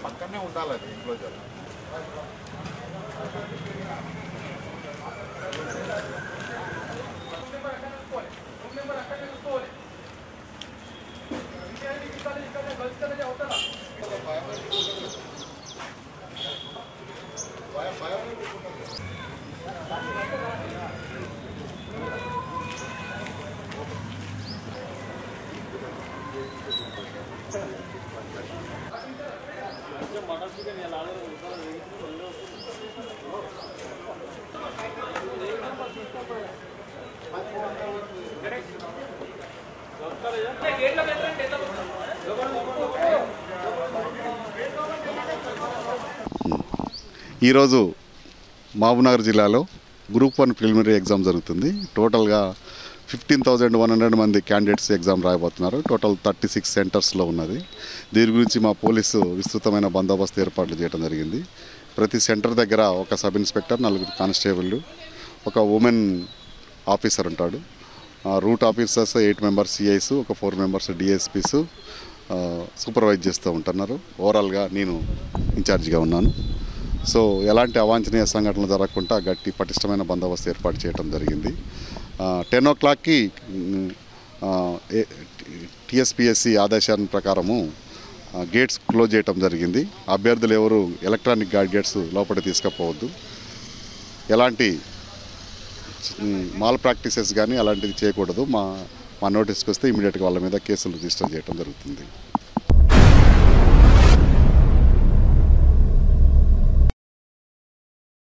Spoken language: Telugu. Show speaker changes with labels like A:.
A: పక్కనే ఉండాలి ఇంట్లో ఈరోజు మహబూబ్నగర్ జిల్లాలో గ్రూప్ 1 ప్రిలిమినరీ ఎగ్జామ్ జరుగుతుంది. టోటల్గా 15,100 మంది క్యాండిడేట్స్ ఎగ్జామ్ రాయబోతున్నారు. టోటల్ 36 సెంటర్స్లో ఉన్నది. దీని గురించి మా పోలీసు విస్తృతమైన బందోబస్తు ఏర్పాట్లు చేయడం జరిగింది. ప్రతి సెంటర్ దగ్గర ఒక సబ్ ఇన్స్పెక్టర్, 4 కానిస్టేబుళ్ళు, ఒక ఉమెన్ ఆఫీసర్ ఉంటాడు. రూట్ ఆఫీసర్స్ 8 మెంబర్స్ సిఐస్, ఒక 4 మెంబర్స్ డిఎస్పీస్ సూపర్వైజ్ చేస్తూ ఉంటున్నారు. ఓవరాల్గా నేను ఇన్ఛార్జిగా ఉన్నాను. సో ఎలాంటి అవాంఛనీయ సంఘటనలు జరగకుండా గట్టి పటిష్టమైన బందోబస్తు ఏర్పాటు చేయడం జరిగింది. 10 o'clockకి టీఎస్పీఎస్సీ ఆదేశాల ప్రకారము గేట్స్ క్లోజ్ చేయడం జరిగింది. అభ్యర్థులు ఎవరు ఎలక్ట్రానిక్ గ్యాడ్జెట్స్ లోపలికి తీసుకుపోవద్దు. ఎలాంటి మాల్ ప్రాక్టీసెస్ కానీ అలాంటివి చేయకూడదు. మా నోటీస్కి వస్తే ఇమీడియట్గా వాళ్ళ మీద కేసులు రిజిస్టర్ చేయడం జరుగుతుంది.